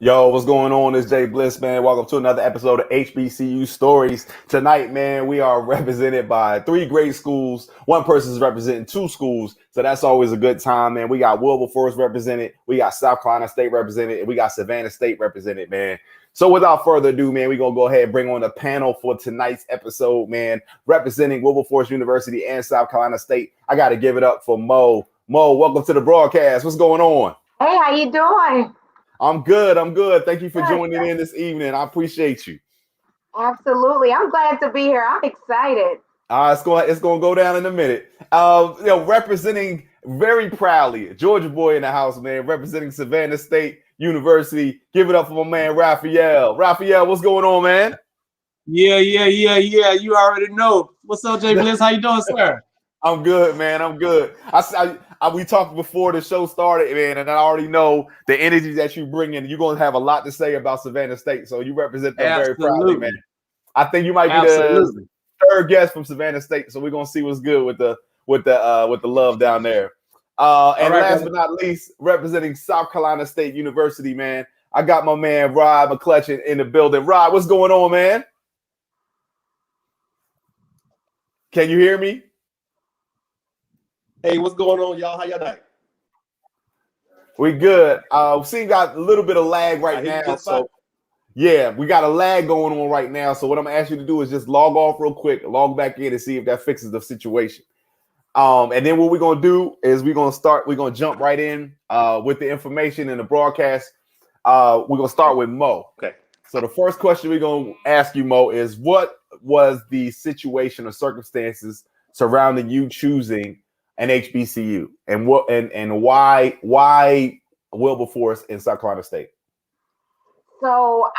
Yo, what's going on? It's Jay Bliss, man. Welcome to another episode of HBCU Stories. Tonight, man, we are represented by three great schools. One person is representing two schools, so that's always a good time, man. We got Wilberforce represented, we got South Carolina State represented, and we got Savannah State represented, man. So without further ado, man, we're going to go ahead and bring on the panel for tonight's episode, man. Representing Wilberforce University and South Carolina State, I got to give it up for Mo. Mo, welcome to the broadcast. What's going on? Hey, how you doing? I'm good. I'm good. Thank you for joining in this evening. I appreciate you. Absolutely. I'm glad to be here. I'm excited. It's going to go down in a minute. Representing very proudly, Georgia boy in the house, man, representing Savannah State University. Give it up for my man, Raphael. Raphael, what's going on, man? Yeah. You already know. What's up, Jay Bliss? How you doing, sir? I'm good, man. I'm good. We talked before the show started, man, and I already know the energy that you bring in. You're going to have a lot to say about Savannah State, so you represent them very proudly, man. I think you might be the third guest from Savannah State, so we're going to see what's good with the love down there. Last but not least, representing South Carolina State University, man, I got my man Rod McClutchin in the building. Rod, what's going on, man? Can you hear me? Hey, what's going on, y'all? How y'all doing? We good. We got a little bit of lag right now. So, yeah, we got a lag going on right now. So what I'm going to ask you to do is just log off real quick, log back in and see if that fixes the situation. And then what we're going to do is we're going to jump right in with the information in the broadcast. We're going to start with Mo. Okay. So the first question we're going to ask you, Mo, is what was the situation or circumstances surrounding you choosing an HBCU and why Wilberforce in South Carolina State? So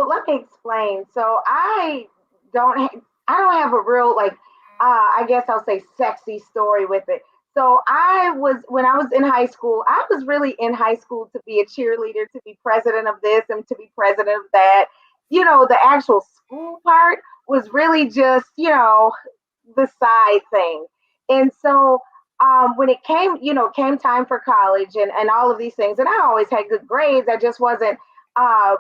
let me explain. So I don't have a real I guess I'll say sexy story with it. So when I was in high school, I was really in high school to be a cheerleader, to be president of this and to be president of that. You know, the actual school part was really just, the side thing. And so when it came time for college and all of these things, and I always had good grades. I just wasn't, I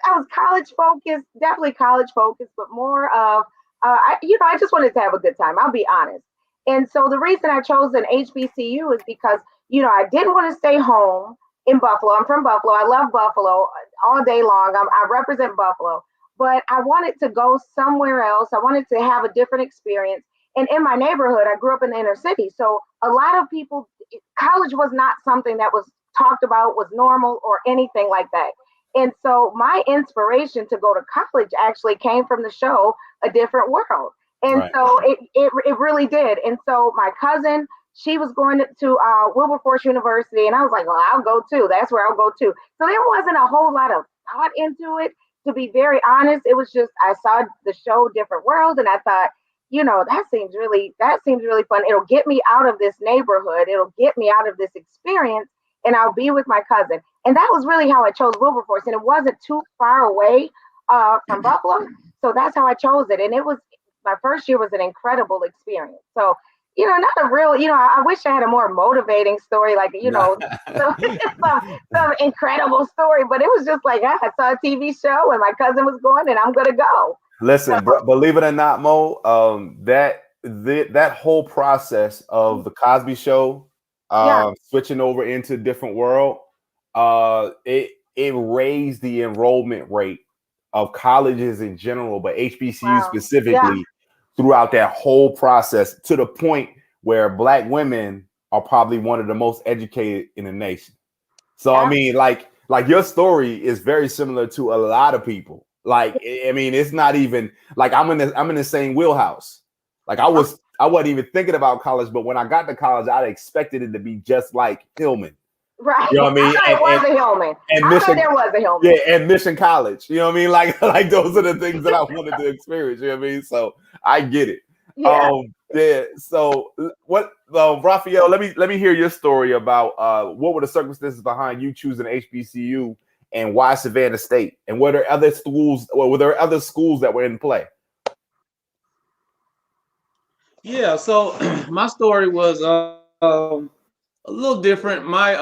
was college focused, definitely college focused, but more of, I just wanted to have a good time. I'll be honest. And so the reason I chose an HBCU is because, I didn't want to stay home in Buffalo. I'm from Buffalo. I love Buffalo all day long. I represent Buffalo, but I wanted to go somewhere else. I wanted to have a different experience. And in my neighborhood, I grew up in the inner city. So a lot of people, college was not something that was talked about, was normal or anything like that. And so my inspiration to go to college actually came from the show, A Different World. And right. So it really did. And so my cousin, she was going to Wilberforce University. And I was like, well, I'll go too. That's where I'll go too. So there wasn't a whole lot of thought into it. To be very honest, it was just, I saw the show Different World and I thought, that seems really fun. It'll get me out of this neighborhood. It'll get me out of this experience and I'll be with my cousin. And that was really how I chose Wilberforce. And it wasn't too far away from Buffalo. So that's how I chose it. And my first year was an incredible experience. So, not a real, I wish I had a more motivating story, some incredible story, but it was just like, I saw a TV show and my cousin was going and I'm going to go. Listen, believe it or not, Mo, that whole process of the Cosby Show, switching over into Different World, it raised the enrollment rate of colleges in general, but HBCU specifically throughout that whole process to the point where Black women are probably one of the most educated in the nation. So, I mean, like your story is very similar to a lot of people. Like, I mean, it's not even like I'm in the same wheelhouse. Like I wasn't even thinking about college, but when I got to college, I expected it to be just like Hillman. Right. You know what I mean? There was a Hillman. Yeah, and Mission College. You know what I mean? Like those are the things that I wanted to experience. You know what I mean? So I get it. Yeah. So what, Raphael? Let me hear your story about what were the circumstances behind you choosing HBCU and why Savannah State, and were there other schools that were in play? Yeah. So my story was a little different. My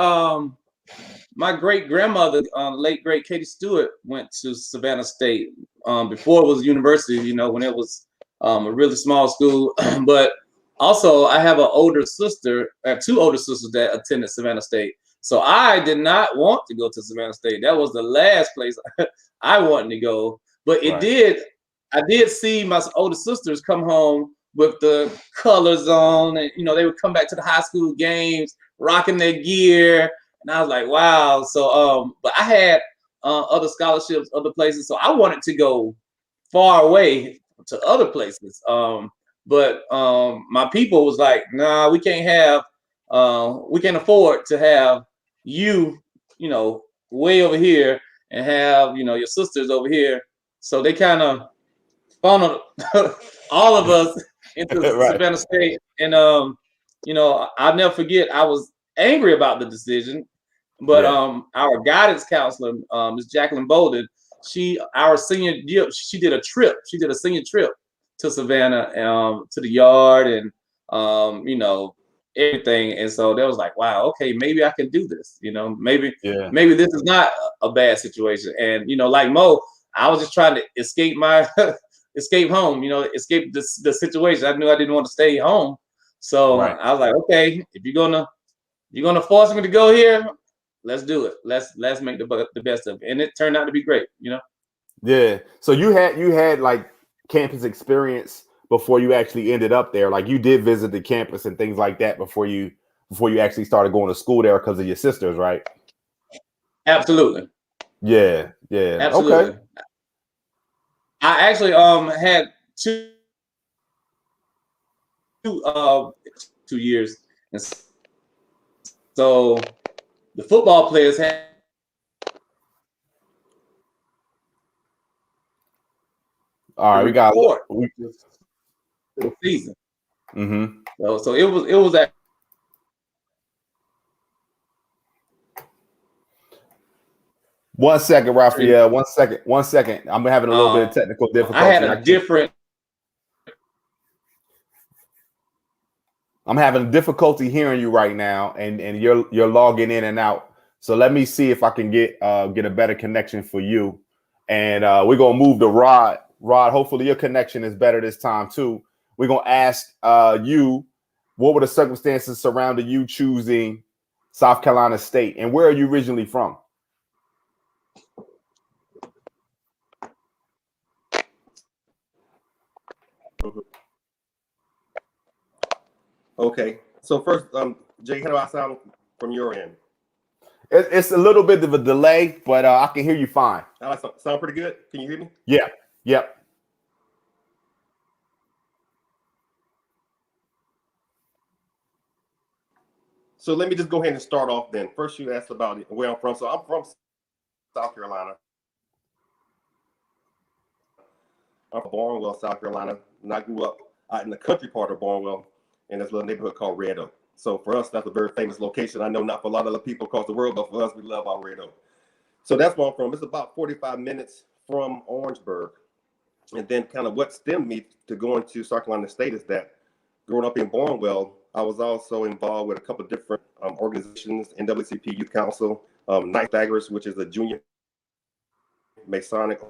my great grandmother, late great Katie Stewart, went to Savannah State before it was university. You know, when it was a really small school. But also, I have an older sister. I have two older sisters that attended Savannah State. So I did not want to go to Savannah State. That was the last place I wanted to go. But it Right. did. I did see my older sisters come home with the colors on, and you know they would come back to the high school games, rocking their gear, and I was like, wow. So, but I had other scholarships, other places, so I wanted to go far away to other places. But my people was like, nah, we can't afford to have you, you know, way over here and have, you know, your sisters over here. So they kind of funneled all of us into Right. Savannah State. And you know, I'll never forget, I was angry about the decision, but Yeah. our guidance counselor, Ms. Jacqueline Bolden, our senior year, she did a trip. She did a senior trip to Savannah, to the yard, and you know, everything. And so they was like, wow, okay, maybe I can do this. You know, Yeah. maybe this is not a bad situation. And you know, like Mo, I was just trying to escape my escape home. You know, escape the situation. I knew I didn't want to stay home, so Right. I was like, okay, if you're gonna force me to go here, let's do it. Let's make the best of it. And it turned out to be great, you know. Yeah. So you had like campus experience before you actually ended up there. Like you did visit the campus and things like that before you actually started going to school there because of your sisters, right? Absolutely. Yeah. Yeah. Okay. Absolutely. I actually had two uh 2 years. And so the football players had All to right. We got. report We, the season. mm-hmm. So it was that. One second, Raphael. 1 second. 1 second. I'm having a little bit of technical I had difficulty. a different. I'm having difficulty hearing you right now, and you're logging in and out. So let me see if I can get a better connection for you. And we're gonna move to Rod. Rod, hopefully your connection is better this time too. We're gonna ask you what were the circumstances surrounding you choosing South Carolina State, and where are you originally from? Okay. So first, Jay, how do I sound from your end? It's a little bit of a delay, but I can hear you fine. I sound pretty good. Can you hear me? Yeah. Yep. So let me just go ahead and start off then. First, you asked about where I'm from. So I'm from South Carolina. I'm from Barnwell, South Carolina, and I grew up out in the country part of Barnwell in this little neighborhood called Red Oak. So for us, that's a very famous location. I know not for a lot of other people across the world, but for us, we love our Red Oak. So that's where I'm from. It's about 45 minutes from Orangeburg. And then kind of what stemmed me to going to South Carolina State is that growing up in Barnwell, I was also involved with a couple of different organizations, NWCP Youth Council, Night Daggers, which is a junior Masonic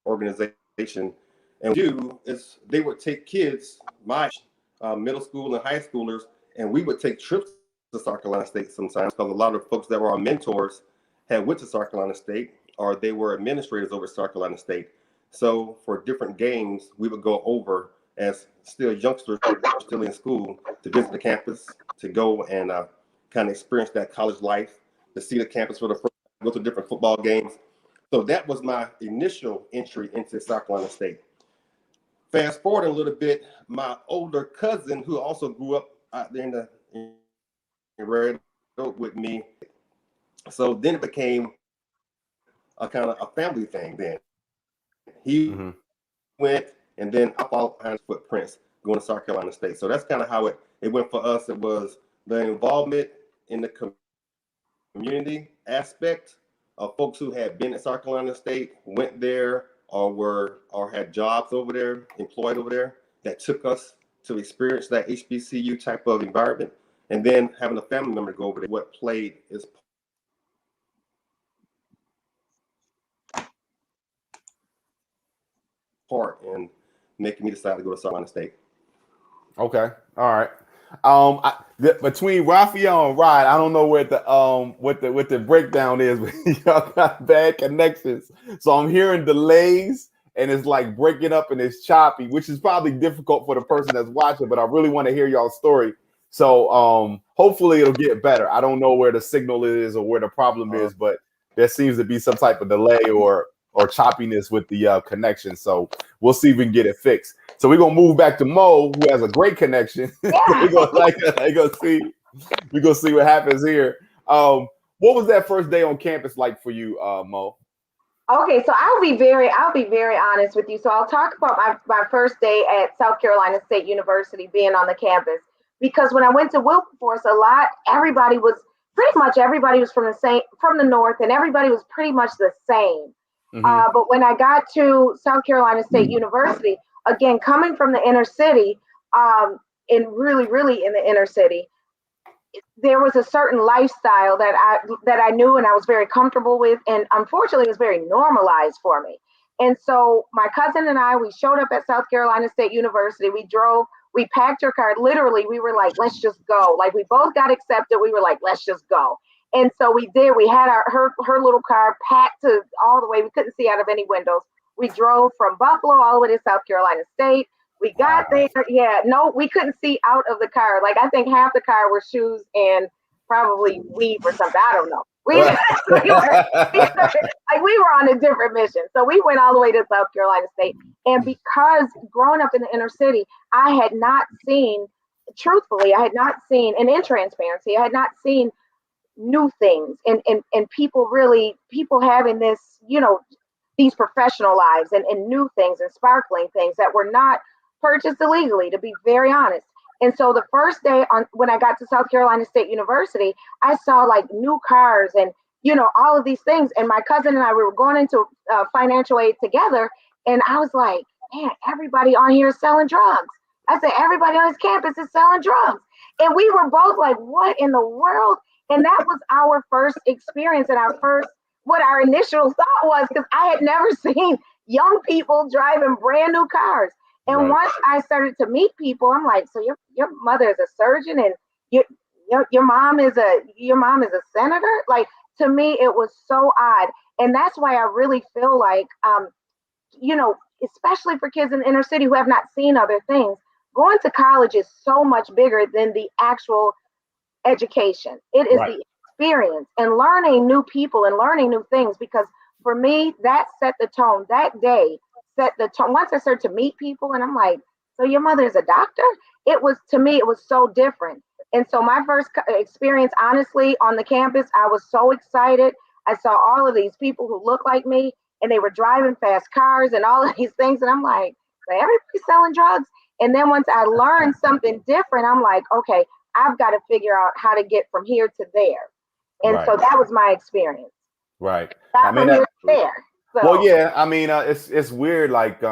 organization. And they would take kids, my middle school and high schoolers, and we would take trips to South Carolina State sometimes because a lot of folks that were our mentors had went to South Carolina State or they were administrators over South Carolina State. So for different games, we would go over as still youngsters, still in school, to visit the campus, to go and kind of experience that college life, to see the campus for the first time, go to different football games. So that was my initial entry into South Carolina State. Fast forward a little bit, my older cousin, who also grew up out there in Red Oak with me. So then it became a kind of a family thing then. He went, and then I followed behind his footprints going to South Carolina State. So that's kind of how it went for us. It was the involvement in the community aspect of folks who had been at South Carolina State, went there, or had jobs over there, employed over there, that took us to experience that HBCU type of environment. And then having a family member go over there, what played its part in making me decide to go to South Carolina State. Okay, all right. Between Raphael and Rod, I don't know what the breakdown is, but y'all got bad connections. So I'm hearing delays, and it's like breaking up and it's choppy, which is probably difficult for the person that's watching. But I really want to hear y'all's story. So hopefully it'll get better. I don't know where the signal is or where the problem is, but there seems to be some type of delay or choppiness with the connection. So we'll see if we can get it fixed. So we're gonna move back to Mo, who has a great connection. Yeah. we're gonna see what happens here. What was that first day on campus like for you, Mo? Okay, so I'll be very honest with you. So I'll talk about my first day at South Carolina State University being on the campus. Because when I went to Wilberforce, everybody was from the north, and everybody was pretty much the same. Mm-hmm. But when I got to South Carolina State University, again, coming from the inner city, and really, really in the inner city, there was a certain lifestyle that I knew and I was very comfortable with, and unfortunately, it was very normalized for me. And so my cousin and I, we showed up at South Carolina State University. We drove. We packed her car. Literally, we were like, let's just go. Like, we both got accepted. We were like, let's just go. And so we did. We had her little car packed to all the way. We couldn't see out of any windows. We drove from Buffalo all the way to South Carolina State. We got there. Yeah, no, we couldn't see out of the car. Like, I think half the car were shoes and probably weave or something. I don't know. We were on a different mission. So we went all the way to South Carolina State. And because growing up in the inner city, I had not seen, truthfully, and in transparency, I had not seen new things and people having this, these professional lives and new things and sparkling things that were not purchased illegally, to be very honest. And so the first day when I got to South Carolina State University, I saw like new cars and, all of these things. And my cousin and I, we were going into financial aid together. And I was like, man, everybody on here is selling drugs. I said, everybody on this campus is selling drugs. And we were both like, what in the world? And that was our first experience and what our initial thought was, because I had never seen young people driving brand new cars. And once I started to meet people, I'm like, so your mother is a surgeon and your mom is a senator? Like, to me, it was so odd. And that's why I really feel like, especially for kids in the inner city who have not seen other things, going to college is so much bigger than the actual education. It is the experience and learning new people and learning new things, because for me, that set the tone. That day set the tone. Once I started to meet people and I'm like, so your mother is a doctor? It was so different. And so my first experience, honestly, on the campus, I was so excited. I saw all of these people who looked like me and they were driving fast cars and all of these things. And I'm like, so everybody's selling drugs. And then once I learned something different, I'm like, okay, I've got to figure out how to get from here to there. And so that was my experience. Right. Not from here to there. So. Well, yeah, I mean, it's weird. Like,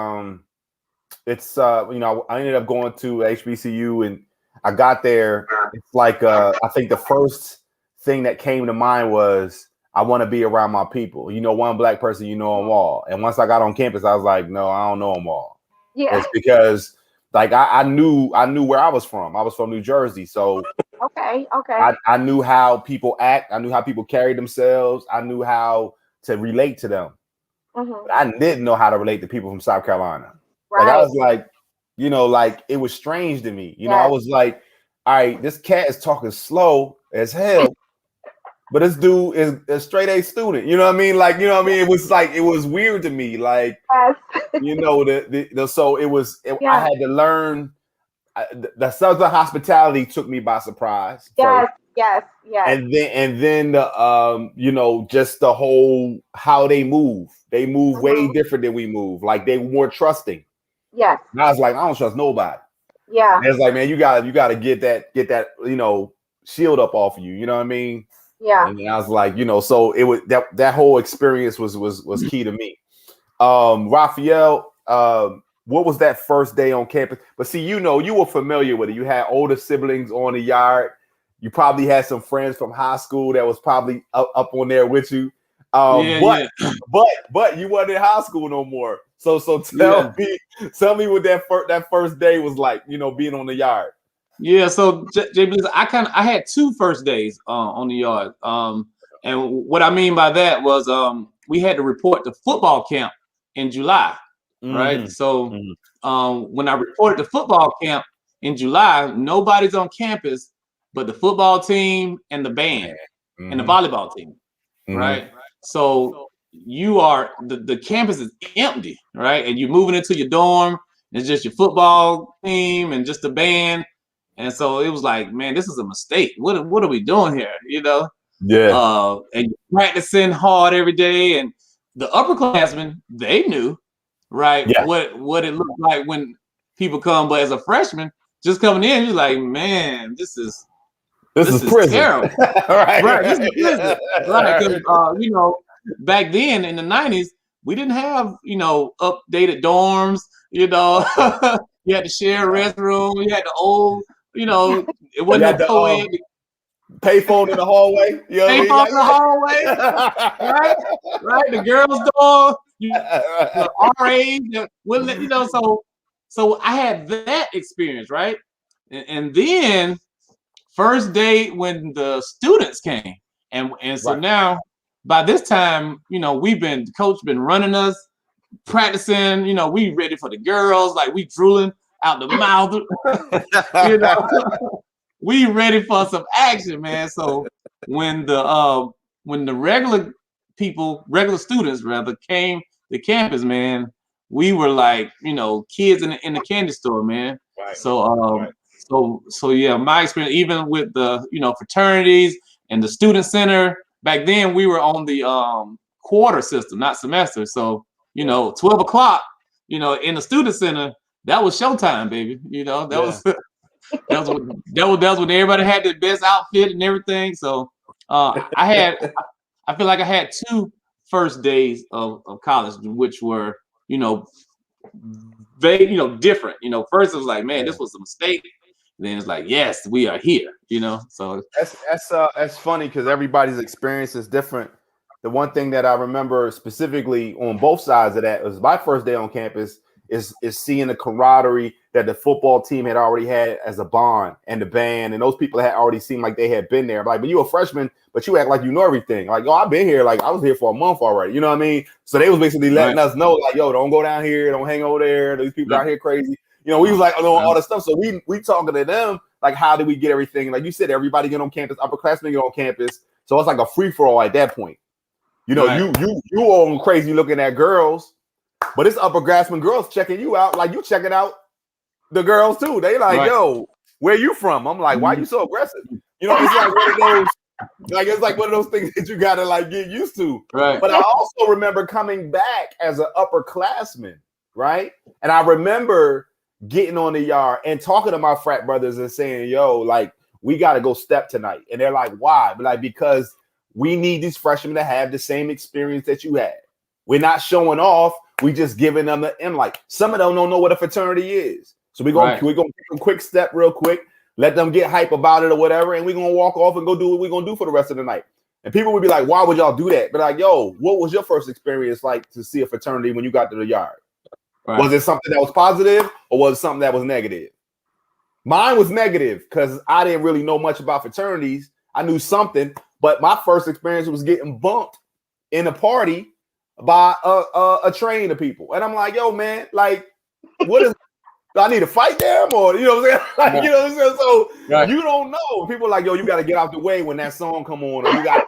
it's I ended up going to HBCU and I got there. It's like I think the first thing that came to mind was I want to be around my people. One black person, them all. And once I got on campus, I was like, no, I don't know them all. Yeah. It's because like I knew where I was from. I was from New Jersey, so okay. I knew how people act. I knew how people carry themselves. I knew how to relate to them. Mm-hmm. But I didn't know how to relate to people from South Carolina. Right. Like I was like, like it was strange to me. I was like, all right, this cat is talking slow as hell, but this dude is a straight A student. You know what I mean? Like, it was like it was weird to me. Like, so it was. I had to learn. The Southern hospitality took me by surprise. Yes. And then the just the whole how they move. They move way different than we move. Like they were more trusting. Yes. And I was like, I don't trust nobody. Yeah. And it's like, man, you gotta get that shield up off of you. You know what I mean? Yeah. And I was like, so it was that whole experience was key to me. Raphael, what was that first day on campus? But see, you were familiar with it. You had older siblings on the yard. You probably had some friends from high school that was probably up on there with you. But you wasn't in high school no more. So tell me what that first day was like, you know, being on the yard. Yeah, so Jay Bliss, I had 2 first days on the yard. And what I mean by that was we had to report to football camp in July, right? Mm-hmm. So when I reported to football camp in July, nobody's on campus but the football team and the band and the volleyball team, right? So you are the campus is empty, right? And you're moving into your dorm. It's just your football team and just the band. And so it was like, man, this is a mistake. What are we doing here? You know? Yeah. And practicing hard every day. And the upperclassmen, they knew, right, Yeah. what it looked like when people come. But as a freshman, just coming in, you're like, man, this is prison. terrible. Right. This is prison. Right. Because you know, back then in the 90s, we didn't have, you know, updated dorms, you know. You had to share a restroom, you had the old, you know, it wasn't no co-ed. Payphone in the hallway. You know Payphone in the hallway. Right. The girls' door, the RAs, wouldn't let, you know, so I had that experience, right? And then first day when the students came, and so now by this time, you know, the coach been running us, practicing, you know, we ready for the girls, like we drooling out the mouth, you know, we ready for some action, man. So when the regular students rather came to campus, man, we were like, you know, kids in the candy store, man. Right. So yeah, my experience, even with the, you know, fraternities and the student center, back then we were on the quarter system, not semester. So, you know, 12 o'clock, you know, in the student center, that was showtime, baby. You know, that was when everybody had the best outfit and everything. So I feel like I had 2 first days of college, which were, you know, different. You know, first it was like, man, this was a mistake. Then it's like, yes, we are here, you know. So that's funny because everybody's experience is different. The one thing that I remember specifically on both sides of that was my first day on campus is seeing the camaraderie that the football team had already had as a bond, and the band, and those people had already seemed like they had been there. Like, but you a freshman, but you act like you know everything. Like, yo, I've been here. Like, I was here for a month already. You know what I mean? So they was basically letting us know, like, yo, don't go down here, don't hang over there. These people out here crazy. You know, we was like, oh, all the stuff. So we talking to them, like, how did we get everything? Like you said, everybody get on campus, upperclassmen get on campus. So it's like a free for all at that point. You know, you all crazy looking at girls, but it's upperclassmen girls checking you out, like you checking out the girls too. They like, yo, where you from? I'm like, why you so aggressive? You know, it's like one of those, like it's like one of those things that you gotta like get used to. Right. But I also remember coming back as an upperclassman, right? And I remember getting on the yard and talking to my frat brothers and saying, yo, like, we got to go step tonight. And they're like, why? But like, because we need these freshmen to have the same experience that you had. We're not showing off. We just giving them the M. Like, some of them don't know what a fraternity is. So we're going to take a quick step real quick, let them get hype about it or whatever. And we're going to walk off and go do what we're going to do for the rest of the night. And people would be like, why would y'all do that? But like, yo, what was your first experience like to see a fraternity when you got to the yard? Right. Was it something that was positive or was it something that was negative? Mine was negative because I didn't really know much about fraternities. I knew something, but my first experience was getting bumped in a party by a train of people. And I'm like, yo, man, like, what is, do I need to fight them? Or, you know what I'm saying? Like, you know what I'm saying? So you don't know. People are like, yo, you got to get out the way when that song come on. Or you got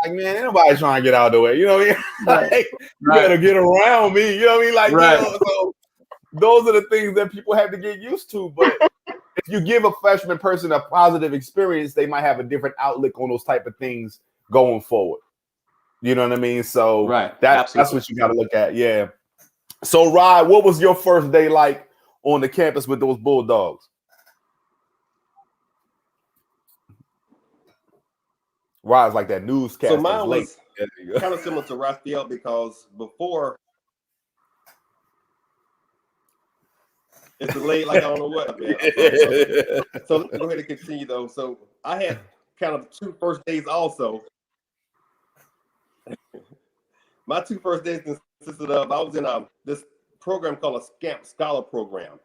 like, man, ain't nobody trying to get out of the way. You know what I mean? Like, you better get around me. You know what I mean? Like, you know, so those are the things that people have to get used to. But if you give a freshman person a positive experience, they might have a different outlook on those type of things going forward. You know what I mean? So that's what you got to look at. Yeah. So, Rod, what was your first day like on the campus with those Bulldogs? Rod's like that newscaster. So mine was kind of similar to Raphael because before it's delayed, like I don't know what. So let's go ahead and continue though. So I had kind of 2 first days also. My 2 first days consisted of, I was in this program called a Scamp Scholar Program.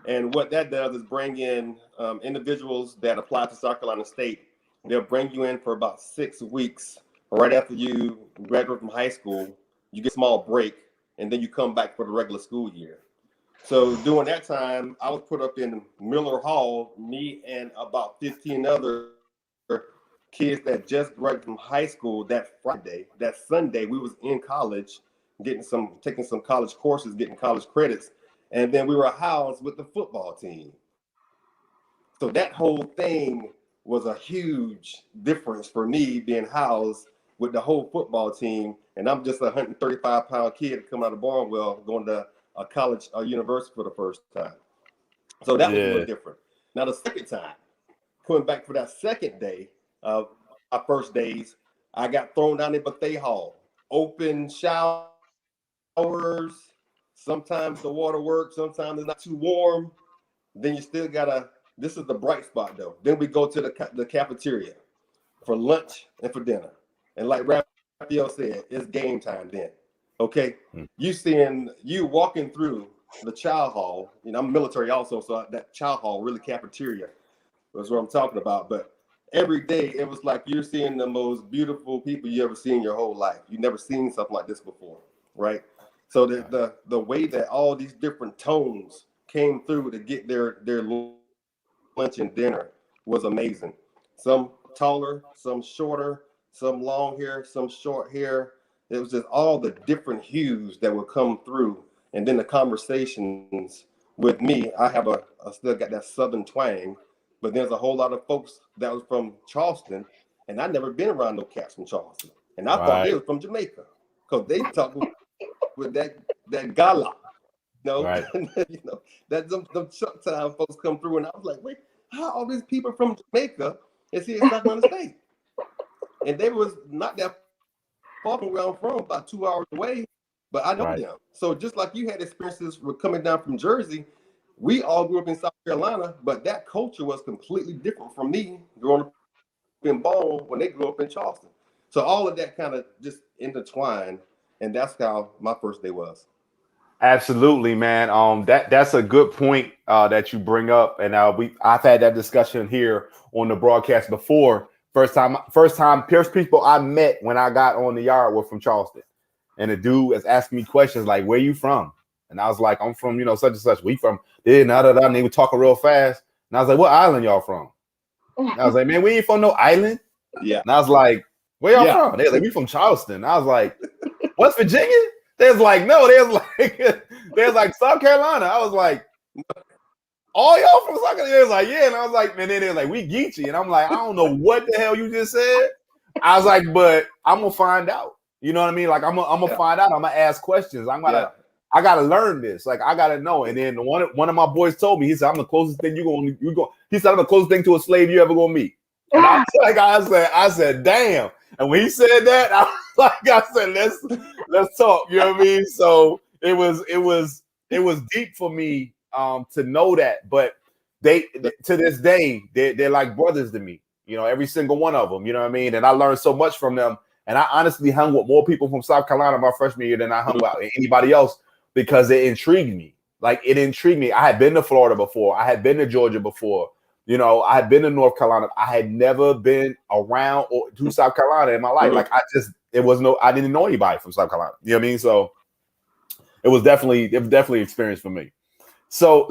And what that does is bring in individuals that apply to South Carolina State. They'll bring you in for about 6 weeks. Right after you graduate from high school, you get a small break, and then you come back for the regular school year. So during that time, I was put up in Miller Hall, me and about 15 other kids that just graduated from high school that Friday. That Sunday, we was in college, taking some college courses, getting college credits. And then we were housed with the football team. So that whole thing was a huge difference for me, being housed with the whole football team. And I'm just a 135-pound kid coming out of Barnwell, going to a college, a university for the first time. So that was a little different. Now, the second time, coming back for that second day of our first days, I got thrown down in buffet hall, open showers. Sometimes the water works, sometimes it's not too warm. Then you still gotta, this is the bright spot though. Then we go to the cafeteria for lunch and for dinner. And like Raphael said, it's game time then. Okay. You walking through the chow hall, you know, I'm military also, so that chow hall, really cafeteria, was what I'm talking about. But every day it was like you're seeing the most beautiful people you ever seen in your whole life. You never seen something like this before, right? So the way that all these different tones came through to get their lunch and dinner was amazing. Some taller, some shorter, some long hair, some short hair. It was just all the different hues that would come through. And then the conversations with me, I still got that Southern twang, but there's a whole lot of folks that was from Charleston, and I'd never been around no cats from Charleston. And I thought they was from Jamaica, because they talk with that gala, you know, you know, that them Chuck time folks come through, and I was like, wait, how all these people from Jamaica is here in South Carolina State? And they was not that far from where I'm from, about 2 hours away, but I know them. So just like you had experiences with coming down from Jersey, we all grew up in South Carolina, but that culture was completely different from me growing up in Ball when they grew up in Charleston. So all of that kind of just intertwined. And that's how my first day was. Absolutely, man. That's a good point that you bring up, and I've had that discussion here on the broadcast before. First people I met when I got on the yard were from Charleston, and the dude was asking me questions like, "Where you from?" And I was like, "I'm from, you know, such and such. We from there, and they were talking real fast." And I was like, "What island y'all from?" And I was like, "Man, we ain't from no island." Yeah. And I was like, "Where y'all from?" They were like, "We from Charleston." I was like, "West Virginia?" They was like, "No." They was like South Carolina. I was like, "All y'all from South Carolina?" They was like, "Yeah." And I was like, "Man," they was like, "We Geechee." And I'm like, "I don't know what the hell you just said." I was like, "But I'm gonna find out." You know what I mean? Like I'm gonna find out. I'm gonna ask questions. I gotta learn this. Like I gotta know. And then one of my boys told me, he said, "I'm the closest thing he said, "I'm the closest thing to a slave you ever gonna meet." And I said, "Damn." And when he said that, I said, let's talk. You know what I mean? So it was deep for me to know that. But they to this day, they're like brothers to me. You know, every single one of them. You know what I mean? And I learned so much from them. And I honestly hung with more people from South Carolina my freshman year than I hung with anybody else, because it intrigued me. Like it intrigued me. I had been to Florida before. I had been to Georgia before. You know, I had been to North Carolina. I had never been around or to South Carolina in my life. Like I didn't know anybody from South Carolina. You know what I mean? So it was definitely an experience for me. So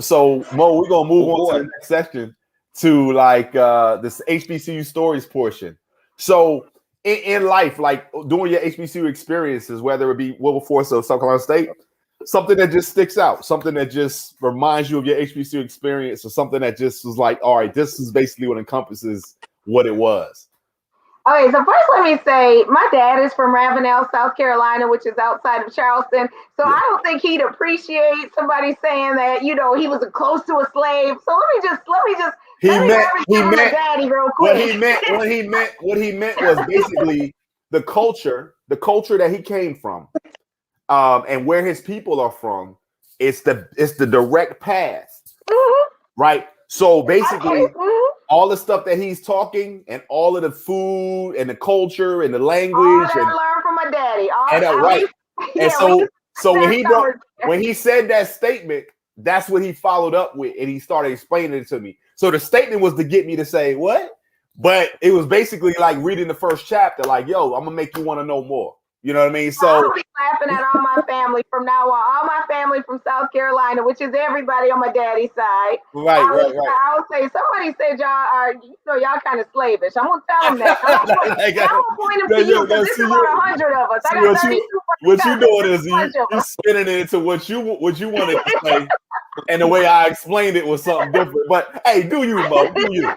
Mo, we're gonna move on to the next section to like this HBCU stories portion. So in life, like during your HBCU experiences, whether it be Wilberforce or South Carolina State, something that just sticks out, something that just reminds you of your HBCU experience, or something that just was like, all right, this is basically what encompasses what it was. Okay, so first let me say, my dad is from Ravenel, South Carolina, which is outside of Charleston. So I don't think he'd appreciate somebody saying that, you know, he was close to a slave. So let me just daddy real quick. What he meant was basically the culture that he came from, and where his people are from. It's the direct path, right? So basically, all the stuff that he's talking, and all of the food and the culture and the language, all that I learned from my daddy. So when he said that statement, that's what he followed up with, and he started explaining it to me. So the statement was to get me to say what, but it was basically like reading the first chapter, like, yo, I'm gonna make you want to know more. You know what I mean? So I'll be laughing at all my family from now on. All my family from South Carolina, which is everybody on my daddy's side. Right. I would say somebody said y'all are, y'all kind of slavish. I'm gonna tell them that. I'm gonna point them to you because there's about 100 of us. I got 32. What you doing is you spinning it into what you wanted to say, and the way I explained it was something different. But hey, do you, Mo? Do you?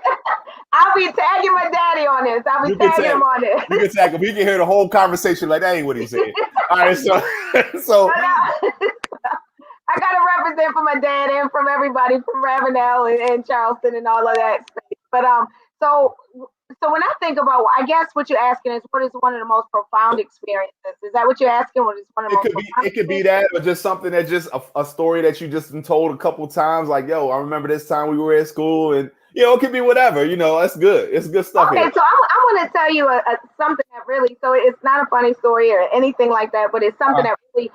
I'll be tagging my daddy on this. I'll be tagging him on this. You can tag him. He can hear the whole conversation like that ain't what he said. All right, so I gotta represent for my dad and from everybody from Ravenel and Charleston and all of that space. But so when I think about, I guess what you're asking is what is one of the most profound experiences? Is that what you're asking? What is one of the most profound? It could be that, or just something that just a story that you just been told a couple times. Like, yo, I remember this time we were at school, and it could be whatever. That's good. It's good stuff. Okay, here. so I want to tell you something that really. So it's not a funny story or anything like that, but it's something that really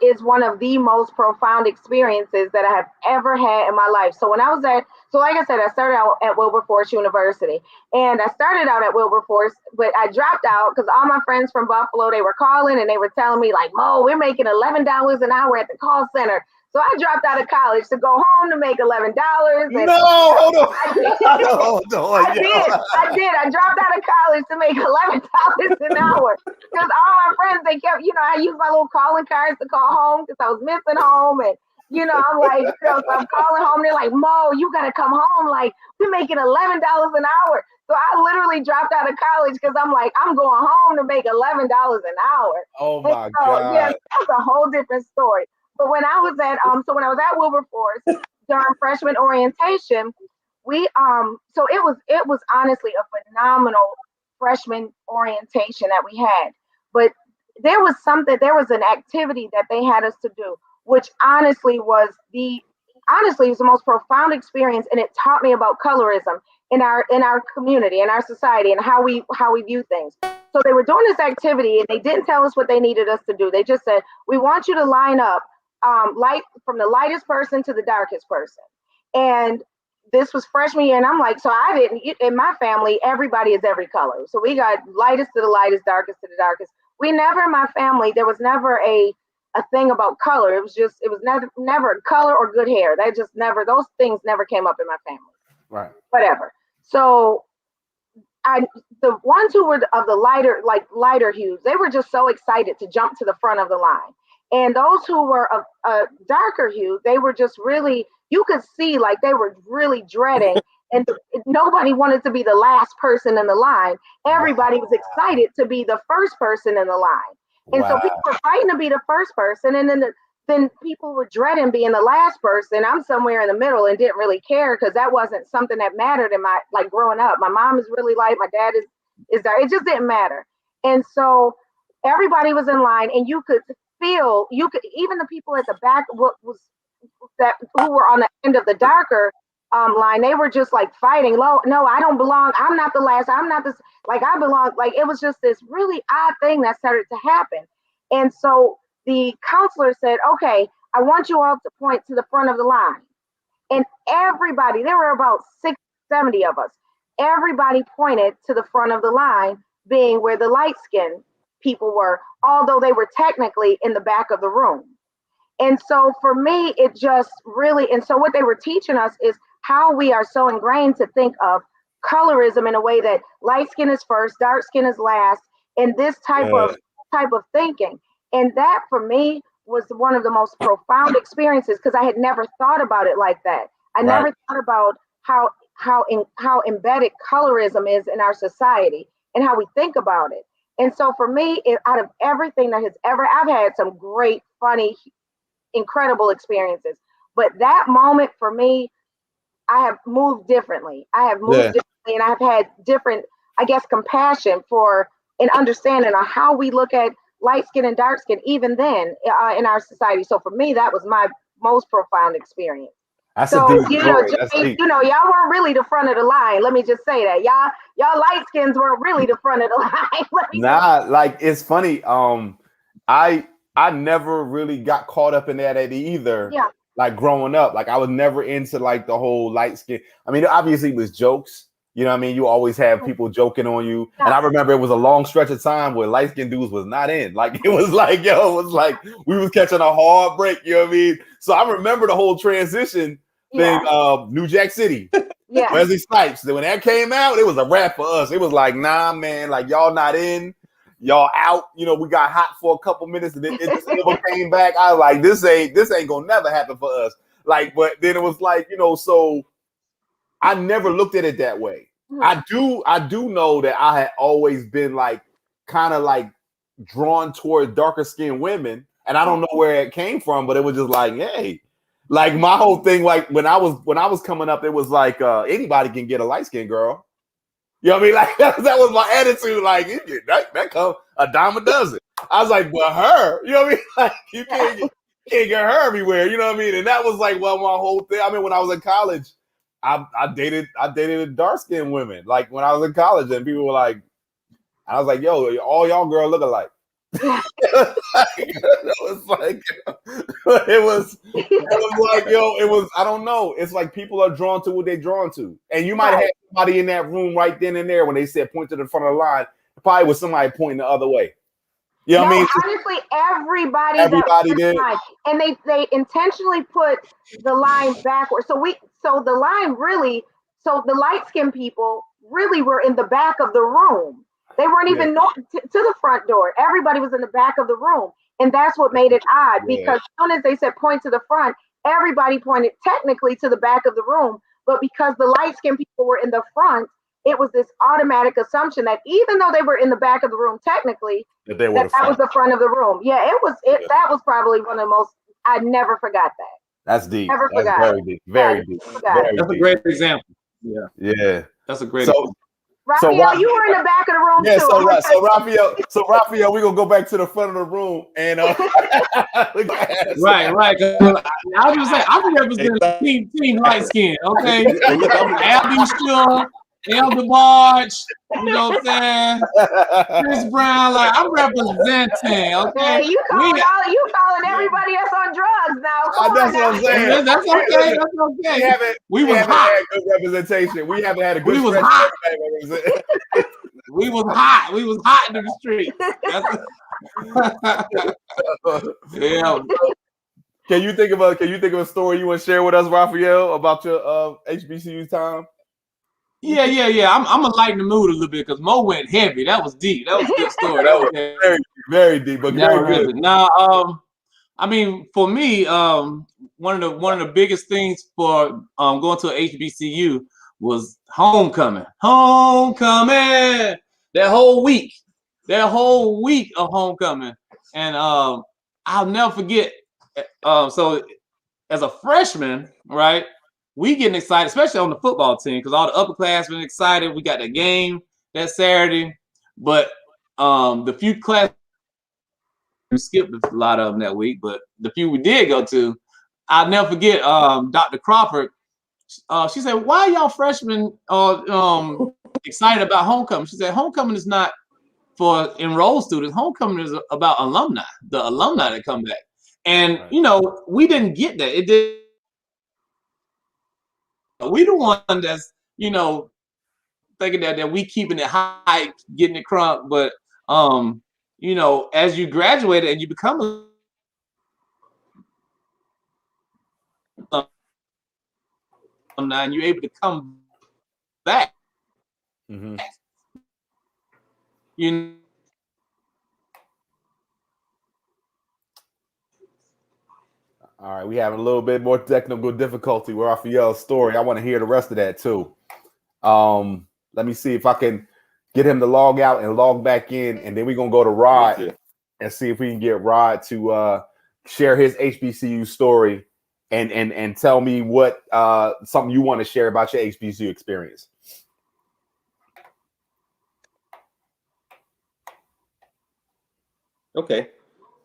is one of the most profound experiences that I have ever had in my life. So when I was at, like I said, I started out at Wilberforce University, and I started out at Wilberforce, but I dropped out because all my friends from Buffalo, they were calling and they were telling me like, Mo, we're making $11 an hour at the call center. So I dropped out of college to go home to make $11. No, hold on. I did. I dropped out of college to make $11 an hour because all my friends, they kept, I used my little calling cards to call home because I was missing home. And, I'm like, so I'm calling home. They're like, Mo, you got to come home. Like, we're making $11 an hour. So I literally dropped out of college because I'm like, I'm going home to make $11 an hour. Oh my God. Yeah, that's a whole different story. But when I was at Wilberforce during freshman orientation, we so it was honestly a phenomenal freshman orientation that we had. But there was an activity that they had us to do, which honestly was the most profound experience, and it taught me about colorism in our community, in our society, and how we view things. So they were doing this activity, and they didn't tell us what they needed us to do. They just said, we want you to line up light from the lightest person to the darkest person. And this was freshman year, and I'm like, so I didn't, in my family, everybody is every color. So we got lightest to the lightest, darkest to the darkest. We never, in my family, there was never a thing about color. It was never color or good hair. Those things never came up in my family. Right. Whatever. So the ones who were of the lighter hues, they were just so excited to jump to the front of the line. And those who were of a darker hue, they were just really, you could see like they were really dreading, and nobody wanted to be the last person in the line. Everybody was excited to be the first person in the line. And so people were fighting to be the first person, and then people were dreading being the last person. I'm somewhere in the middle and didn't really care because that wasn't something that mattered in my, like, growing up. My mom is really light, my dad is dark. It just didn't matter. And so everybody was in line, and you could even the people at the back who were on the end of the darker line, they were just like fighting. No, I don't belong. I'm not the last. I'm not this. Like, I belong. Like, it was just this really odd thing that started to happen. And so the counselor said, okay, I want you all to point to the front of the line. And everybody, there were about 70 of us. Everybody pointed to the front of the line, being where the light-skinned people were, although they were technically in the back of the room. And so for me, it just really, and so what they were teaching us is how we are so ingrained to think of colorism in a way that light skin is first, dark skin is last, and this type of thinking. And that for me was one of the most profound experiences, because I had never thought about it like that. I never thought about how embedded colorism is in our society and how we think about it. And so for me, out of everything that I've had some great, funny, incredible experiences. But that moment for me, I have moved differently. Differently, and I've had different, I guess, compassion for and understanding on how we look at light skin and dark skin, even then in our society. So for me, that was my most profound experience. That's so, a deep story. Y'all weren't really the front of the line. Let me just say that. Y'all light skins weren't really the front of the line. Nah, like, it's funny. I never really got caught up in that either. Yeah. Like growing up, like I was never into like the whole light skin. I mean, obviously it was jokes. You know what I mean? You always have people joking on you. Yeah. And I remember it was a long stretch of time where light skinned dudes was not in. Like it was like, yo, it was like we was catching a hard break, you know what I mean? So I remember the whole transition thing of New Jack City. Yeah. Wesley Snipes. When that came out, it was a wrap for us. It was like, nah, man, like y'all not in, y'all out. You know, we got hot for a couple minutes and then it never came back. I was like, this ain't gonna never happen for us. Like, but then it was like, you know, so I never looked at it that way. I do know that I had always been like kind of like drawn toward darker skinned women, and I don't know where it came from, but it was just like, hey, like my whole thing, like when I was coming up, it was like anybody can get a light skinned girl. You know what I mean? Like that was my attitude. Like that come a dime a dozen. I was like, but her, you know what I mean? Like you can't get her everywhere. You know what I mean? And that was like, well, my whole thing. I mean, when I was in college, I dated dark skinned women. Like when I was in college, and people were like, I was like, yo, all y'all girls look alike. It was like, yo, it was, I don't know. It's like people are drawn to what they're drawn to. And you might have had somebody in that room right then and there when they said point to the front of the line. It probably was somebody pointing the other way. You know what I mean? Honestly, everybody did. And they intentionally put the line backwards. So the line really, so the light-skinned people really were in the back of the room. They weren't even to the front door. Everybody was in the back of the room. And that's what made it odd, because as soon as they said point to the front, everybody pointed technically to the back of the room. But because the light-skinned people were in the front, it was this automatic assumption that even though they were in the back of the room technically, that was the front of the room. Yeah, that was probably one of the most, I never forgot that. That's deep. Never That's forgot. very deep. Very deep. Very That's deep. a great example. Yeah. Yeah. That's a great example. Raphael, you were in the back of the room too. So Raphael, we're gonna go back to the front of the room and right. I was just saying, I'm representing team light skin, okay? Abby Shaw, Elder Barge, you know what I'm saying? Chris Brown, like I'm representing, okay? Hey, you calling everybody else on drugs now. That's what I'm saying. That's okay. That's okay. We haven't had good representation. We haven't had a good. We was hot. We was hot. We was hot in the street. Yeah. Can you think of a story you want to share with us, Raphael, about your HBCU time? Yeah. I'm gonna lighten the mood a little bit because Mo went heavy. That was deep. That was a good story. That was very, very deep, but very good. Now, I mean, for me, one of the biggest things for going to an HBCU was homecoming. Homecoming. That whole week of homecoming, and I'll never forget. So, as a freshman, right, we getting excited, especially on the football team, because all the upperclassmen excited. We got the game that Saturday, but the few classes we skipped a lot of them that week, but the few we did go to, I'll never forget. Dr. Crawford, she said, "Why are y'all freshmen excited about homecoming?" She said, "Homecoming is not for enrolled students. Homecoming is about alumni, the alumni that come back." And you know, we didn't get that. It did. We the one that's, you know, thinking that we keeping it high, getting it crunk, but you know, as you graduate and you become alumni and you're able to come back, you know. All right, we have a little bit more technical difficulty with Raphael's story. I want to hear the rest of that too. Let me see if I can get him to log out and log back in, and then we're gonna go to Rod and see if we can get Rod to share his HBCU story and tell me what something you want to share about your HBCU experience. Okay.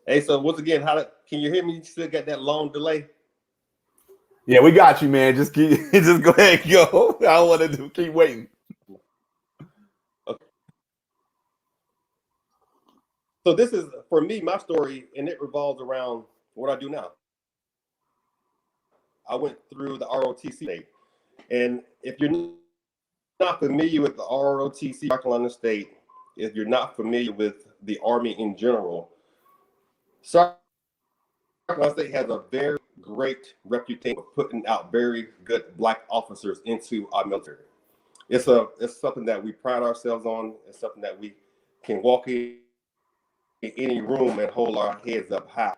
Hey, so once again, can you hear me? You still got that long delay? Yeah, we got you, man. Just go ahead and go. I don't want to keep waiting. Okay. So this is, for me, my story, and it revolves around what I do now. I went through the ROTC, and if you're not familiar with the ROTC, South Carolina State, if you're not familiar with the Army in general, South Carolina State has a very great reputation of putting out very good Black officers into our military. It's something that we pride ourselves on. It's something that we can walk in any room and hold our heads up high.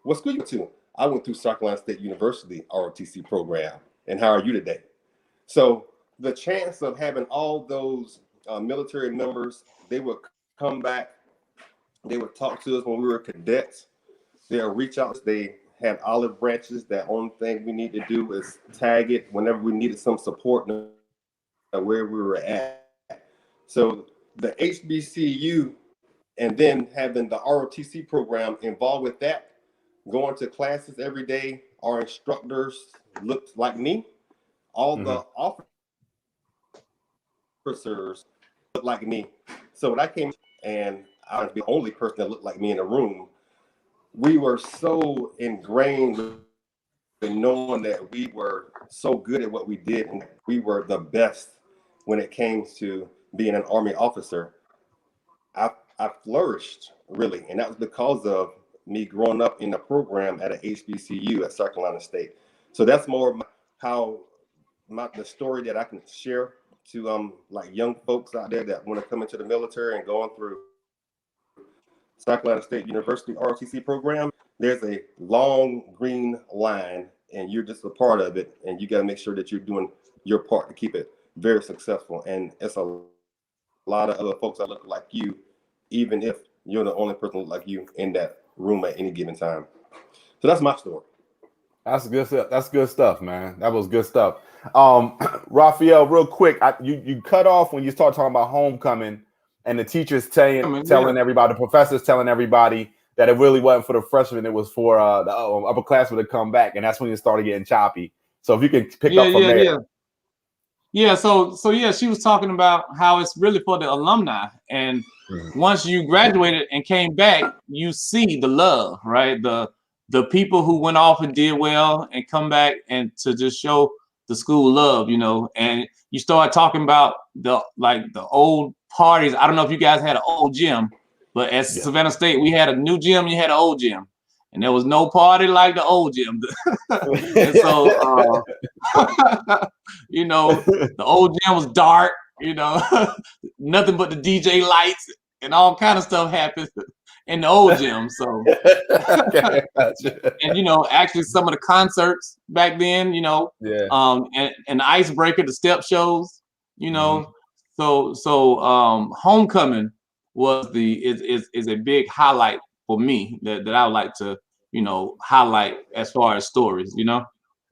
What school you went to? I went through South Carolina State University ROTC program. And how are you today? So the chance of having all those military members, they would come back, they would talk to us when we were cadets. They'll reach out. They had olive branches. The only thing we need to do is tag it whenever we needed some support where we were at. So the HBCU, and then having the ROTC program involved with that, going to classes every day. Our instructors looked like me. All the officers looked like me. So when I came, and I was the only person that looked like me in the room, we were so ingrained with knowing that we were so good at what we did, and we were the best when it came to being an Army officer. I flourished, really, and that was because of me growing up in the program at an HBCU at South Carolina State. So that's more the story that I can share to like young folks out there that want to come into the military and going through South Carolina State University ROTC program. There's a long green line, and you're just a part of it, and you got to make sure that you're doing your part to keep it very successful. And it's a lot of other folks that look like you, even if you're the only person like you in that room at any given time. So that's my story. That's good stuff. That's good stuff, man. That was good stuff. Raphael, real quick, you cut off when you start talking about homecoming, and the teachers telling everybody, the professors telling everybody that it really wasn't for the freshmen, it was for the upperclassmen to come back, and that's when it started getting choppy. So if you can pick up from there. Yeah, so she was talking about how it's really for the alumni, and once you graduated and came back, you see the love, right? The people who went off and did well and come back and to just show the school love, you know. And you start talking about the old parties. I don't know if you guys had an old gym, but at Savannah State we had a new gym. You had an old gym, and there was no party like the old gym. And so, you know, the old gym was dark, you know, nothing but the DJ lights and all kind of stuff happened in the old gym. So, and, you know, actually some of the concerts back then, you know, and the icebreaker, the step shows, you know, so homecoming was is a big highlight for me that I would like to, you know, highlight as far as stories, you know.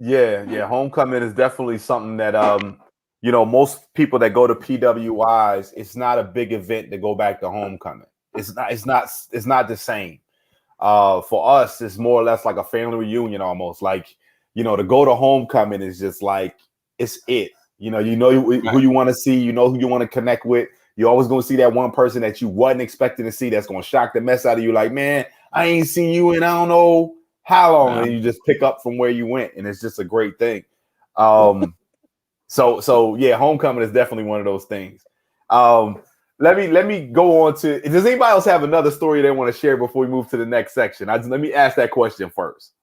Yeah, homecoming is definitely something that you know, most people that go to PWIs, it's not a big event to go back to homecoming. It's not the same. For us, it's more or less like a family reunion almost. Like, you know, to go to homecoming is just like it's it. You know who you want to see, you know who you want to connect with. You're always gonna see that one person that you wasn't expecting to see that's gonna shock the mess out of you. Like, man, I ain't seen you in I don't know how long, and you just pick up from where you went, and it's just a great thing. So yeah, homecoming is definitely one of those things. Let me go on to. Does anybody else have another story they want to share before we move to the next section? Let me ask that question first.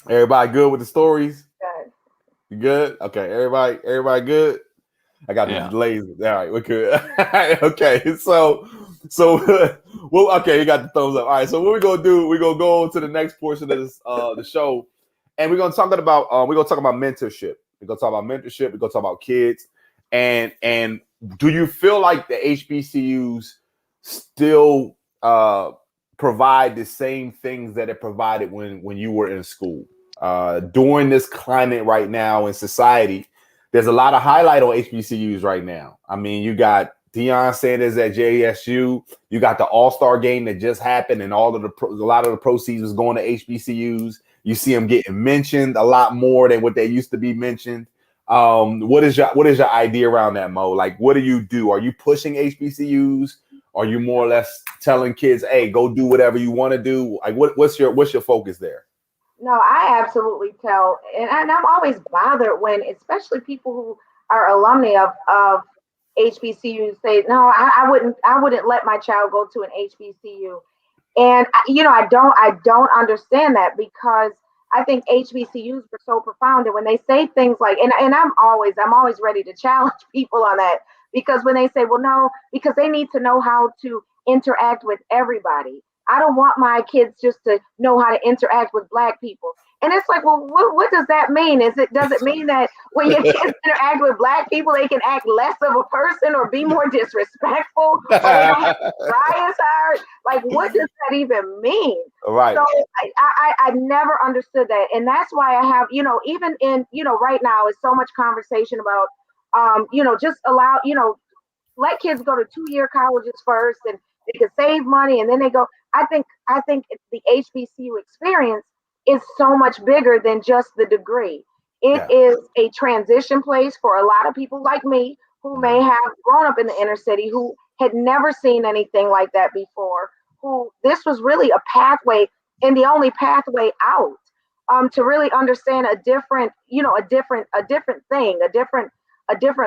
Everybody good with the stories? Good. You good? Okay, everybody good? I got the delays. All right, we're good. Okay, so well, okay, you got the thumbs up. All right, so what we're gonna do? We're gonna go on to the next portion of this the show, and we're gonna talk about mentorship. We're gonna talk about mentorship. We're gonna talk about kids, and do you feel like the HBCUs still provide the same things that it provided when you were in school? During this climate right now in society, there's a lot of highlight on HBCUs right now. I mean, you got Deion Sanders at JSU. You got the All-Star game that just happened, and a lot of the proceeds was going to HBCUs. You see them getting mentioned a lot more than what they used to be mentioned. What is your idea around that, Mo? Like, what do you do? Are you pushing HBCUs? Are you more or less telling kids, hey, go do whatever you want to do? Like what's your focus there? No, I absolutely tell, and I'm always bothered when, especially people who are alumni of HBCU say, no, I wouldn't let my child go to an HBCU. And I don't understand that, because I think HBCUs were so profound. And when they say things like, and I'm always ready to challenge people on that, because when they say, well, no, because they need to know how to interact with everybody. I don't want my kids just to know how to interact with black people. And it's like, well, what does that mean? Does it mean that when your kids interact with black people, they can act less of a person or be more disrespectful, or they don't have to try as hard? Like, what does that even mean? Right. So I never understood that. And that's why I have, even in, right now is so much conversation about, just allow, let kids go to 2-year colleges first, and they can save money, and then they go. I think the HBCU experience is so much bigger than just the degree. It Yeah. is a transition place for a lot of people like me, who may have grown up in the inner city, who had never seen anything like that before, who this was really a pathway, and the only pathway out, to really understand a different, a different thing, a different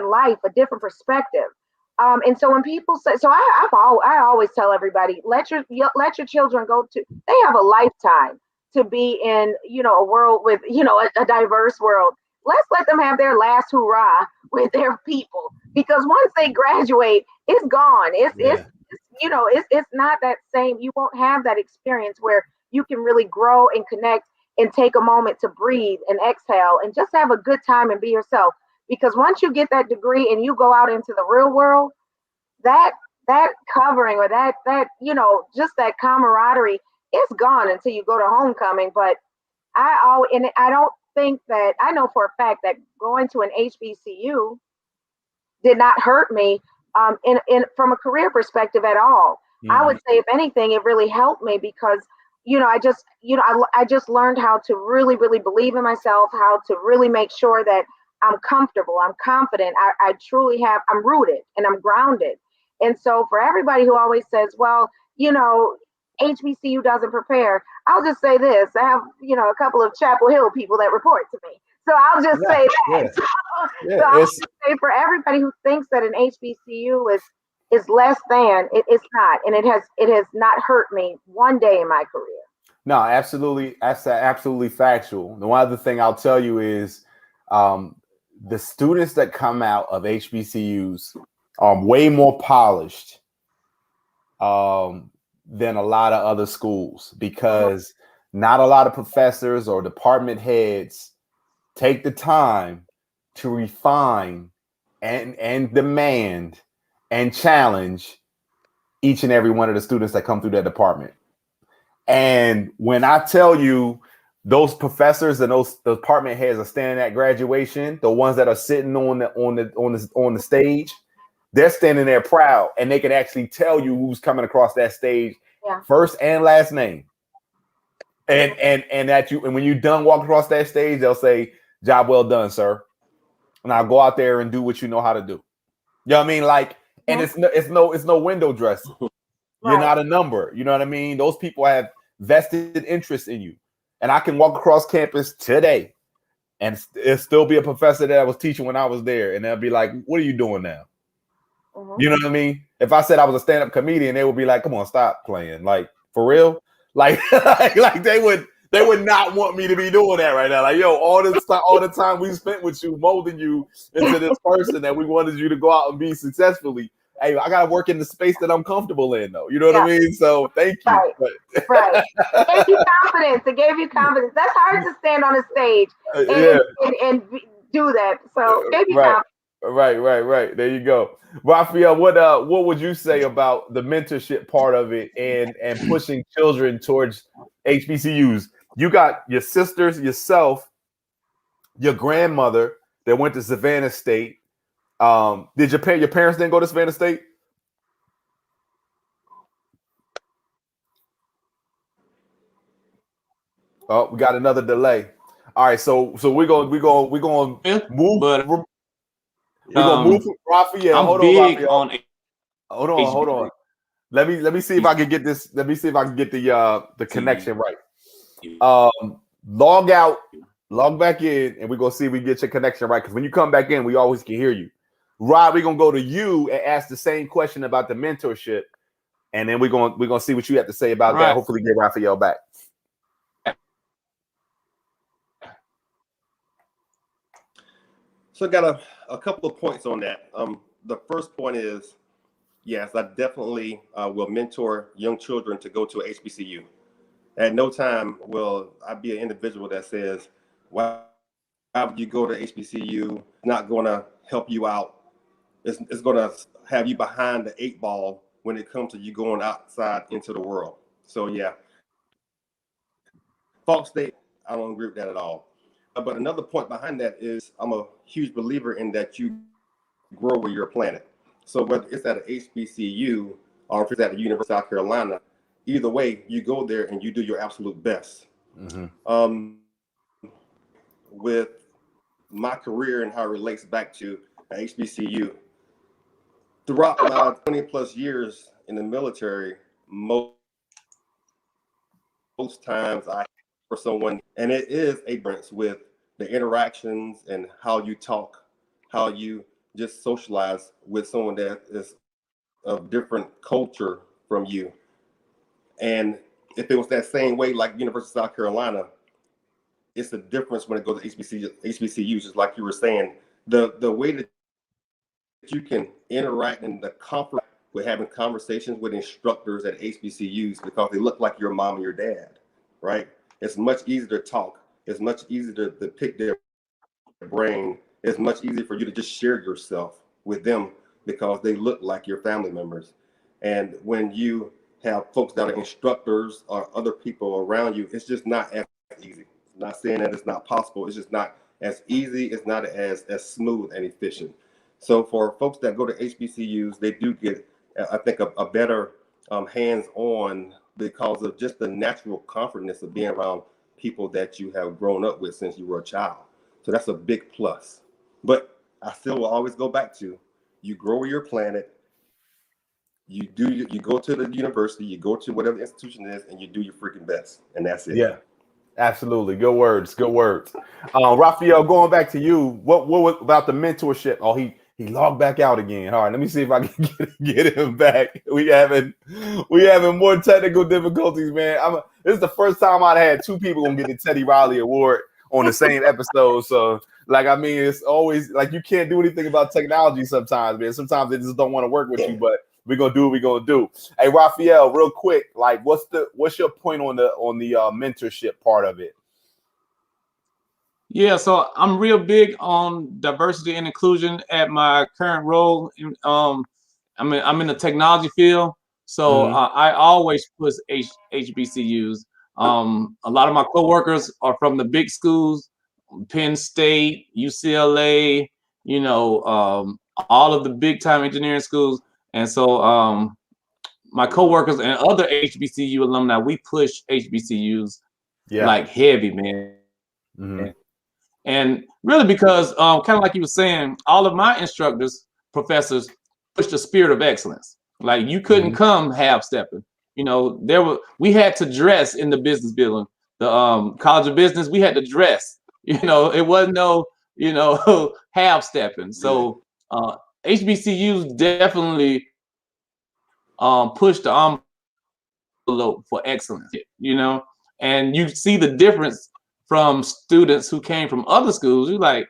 life, a different perspective. And so when people say, so I always tell everybody, let your children go to. They have a lifetime to be in, a world with, a diverse world. Let's let them have their last hurrah with their people, because once they graduate, it's gone. It's not that same. You won't have that experience where you can really grow and connect and take a moment to breathe and exhale and just have a good time and be yourself. Because once you get that degree and you go out into the real world, that that covering, or that just that camaraderie is gone until you go to homecoming. But I don't think that, I know for a fact that going to an HBCU did not hurt me, in from a career perspective at all. I would say, if anything, it really helped me, because I just learned how to really, really believe in myself, how to really make sure that I'm comfortable, I'm confident, I truly I'm rooted and I'm grounded. And so for everybody who always says, well, HBCU doesn't prepare, I'll just say this: I have, a couple of Chapel Hill people that report to me. So I'll just say that. So I'll just say, for everybody who thinks that an HBCU is less than, it's not, and it has not hurt me one day in my career. No, absolutely. That's absolutely factual. The one other thing I'll tell you is, the students that come out of HBCUs are way more polished than a lot of other schools, because not a lot of professors or department heads take the time to refine and demand and challenge each and every one of the students that come through that department. And when I tell you, those professors and those department heads are standing at graduation, the ones that are sitting on the stage, they're standing there proud, and they can actually tell you who's coming across that stage, first and last name. And when you're done walking across that stage, they'll say, "Job well done, sir." And I'll go out there and do what you know how to do. You know what I mean? Like, and it's no window dressing. You're not a number. You know what I mean? Those people have vested interest in you. And I can walk across campus today and it'll still be a professor that I was teaching when I was there. And they'll be like, "What are you doing now?" You know what I mean? If I said I was a stand-up comedian, they would be like, "Come on, stop playing." Like, for real? Like, like they would not want me to be doing that right now. Like, yo, all the time we spent with you, molding you into this person that we wanted you to go out and be successfully. Hey, I gotta work in the space that I'm comfortable in, though. You know what I mean? So thank you. Right. It gave you confidence. It gave you confidence. That's hard to stand on a stage and do that. So it gave you confidence. Right. There you go. Raphael, what would you say about the mentorship part of it and pushing children towards HBCUs? You got your sisters, yourself, your grandmother that went to Savannah State. Did your parents didn't go to Savannah State? Oh, we got another delay. All right, so we're gonna move. But We're gonna move from Raphael. I'm Hold big on, Raphael. on Hold on. Let me see if I can get this. Let me see if I can get the connection right. Log out, log back in, and we're gonna see if we get your connection right. Because when you come back in, we always can hear you. Rod, we're gonna go to you and ask the same question about the mentorship, and then we're gonna see what you have to say about that. Hopefully, get Raphael back. So I got a couple of points on that. The first point is, yes, I definitely will mentor young children to go to a HBCU. At no time will I be an individual that says, why would you go to HBCU? Not going to help you out. It's going to have you behind the 8 ball when it comes to you going outside into the world. So yeah, false state, I don't agree with that at all. But another point behind that is I'm a huge believer in that you grow where you're planted. So whether it's at an HBCU or if it's at the University of South Carolina, either way, you go there and you do your absolute best. With my career and how it relates back to HBCU, throughout my 20 plus years in the military, most times I for someone, and it is a difference with the interactions and how you talk, how you just socialize with someone that is of different culture from you. And if it was that same way like University of South Carolina, it's a difference when it goes to HBCUs, just like you were saying. The way that you can interact and the comfort with having conversations with instructors at HBCUs because they look like your mom and your dad, right? It's much easier to talk. It's much easier to pick their brain. It's much easier for you to just share yourself with them because they look like your family members. And when you have folks that are instructors or other people around you, it's just not as easy. I'm not saying that it's not possible. It's just not as easy. It's not as smooth and efficient. So for folks that go to HBCUs, they do get, I think, a better hands-on because of just the natural comfortness of being around people that you have grown up with since you were a child. So that's a big plus. But I still will always go back to, you grow where you're planted, you go to the university, you go to whatever the institution is, and you do your freaking best. And that's it. Yeah, absolutely. Good words. Good words. Raphael, going back to you, what was about the mentorship? Oh, he logged back out again. All right, let me see if I can get him back. We having more technical difficulties, man. This is the first time I've had 2 people gonna get the Teddy Riley Award on the same episode. So, like, I mean, it's always like you can't do anything about technology sometimes, man. Sometimes they just don't want to work with you, but we're gonna do what we're gonna do. Hey, Raphael, real quick, like, what's your point on the mentorship part of it? Yeah, so I'm real big on diversity and inclusion at my current role. I'm in the technology field, so I always push HBCUs. A lot of my coworkers are from the big schools, Penn State, UCLA, all of the big time engineering schools, and so my coworkers and other HBCU alumni, we push HBCUs like heavy, man. And really because kind of like you were saying, all of my instructors, professors push the spirit of excellence. Like you couldn't come half stepping. We had to dress in the business building, the College of Business. We had to dress. It wasn't no half stepping. So HBCUs definitely push the envelope for excellence. And you see the difference from students who came from other schools. You're like,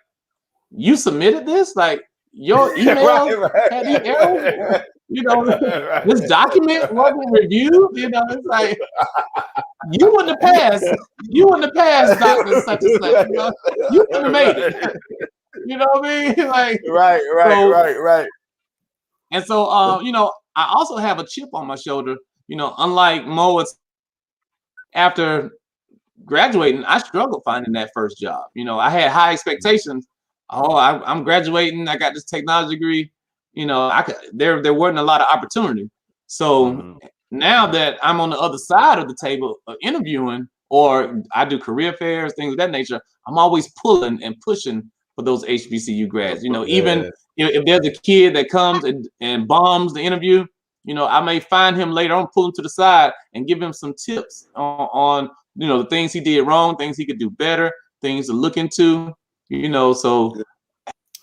you submitted this? Like your email had these errors? This document wasn't reviewed. It's like you wouldn't have passed. You wouldn't have passed Dr. Such and such. You wouldn't have made it. You know what I mean? Like right. And so I also have a chip on my shoulder. Unlike Mo, after graduating, I struggled finding that first job. I had high expectations. Oh, I'm graduating. I got this technology degree. There weren't a lot of opportunity. So now that I'm on the other side of the table of interviewing, or I do career fairs, things of that nature, I'm always pulling and pushing for those HBCU grads. Even if there's a kid that comes and bombs the interview, I may find him later on, pull him to the side and give him some tips on the things he did wrong, things he could do better, things to look into. So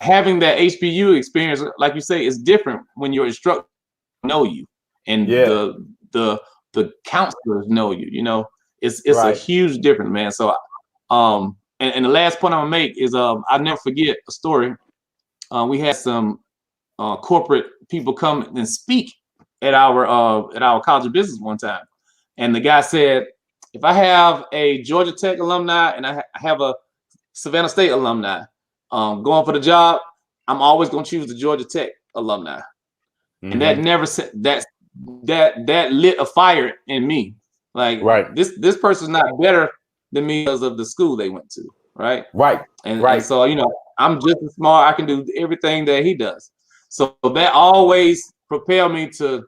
having that HBU experience, like you say, is different when your instructor know you and the counselors know you. It's a huge difference, man. So and the last point I'm gonna make is I'll never forget a story. We had some corporate people come and speak at our College of Business one time, and the guy said, if I have a Georgia Tech alumni and I have a Savannah State alumni going for the job, I'm always going to choose the Georgia Tech alumni. And that never said that lit a fire in me. Like this person's not better than me because of the school they went to, right? And so I'm just as smart. I can do everything that he does. So that always propelled me to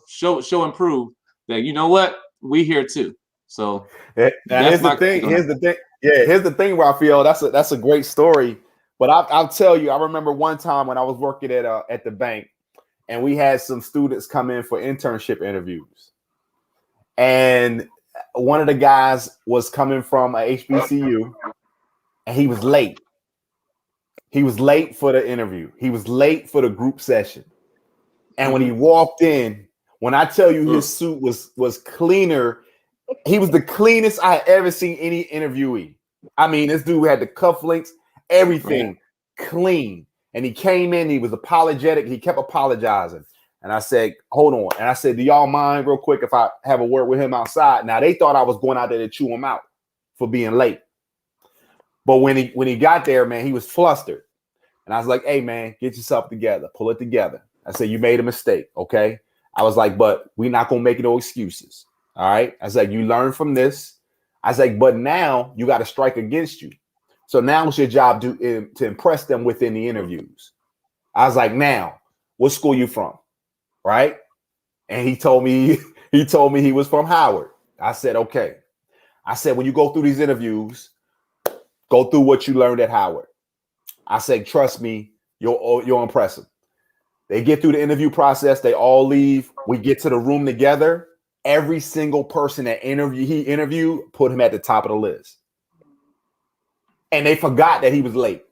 show and prove that what, we here too. So now here's the thing. Here's the thing where I feel that's a great story. But I'll tell you, I remember one time when I was working at the bank, and we had some students come in for internship interviews, and one of the guys was coming from a HBCU, and he was late. He was late for the interview. He was late for the group session, and when he walked in, when I tell you his suit was cleaner. He was the cleanest I had ever seen any interviewee. I mean, this dude had the cufflinks, everything clean. And he came in, he was apologetic. He kept apologizing. And I said, hold on. And I said, do y'all mind real quick if I have a word with him outside? Now, they thought I was going out there to chew him out for being late. But when he got there, man, he was flustered. And I was like, hey, man, get yourself together. Pull it together. I said, you made a mistake, okay? I was like, but we're not going to make no excuses. All right. I was like, you learn from this. I was like, but now you got to strike against you. So now it's your job to impress them within the interviews. I was like, now, what school you from? Right. And he told me he was from Howard. I said, okay. I said, when you go through these interviews, go through what you learned at Howard. I said, trust me, you'll impress them. They get through the interview process. They all leave. We get to the room together. Every single person that he interviewed put him at the top of the list. And they forgot that he was late.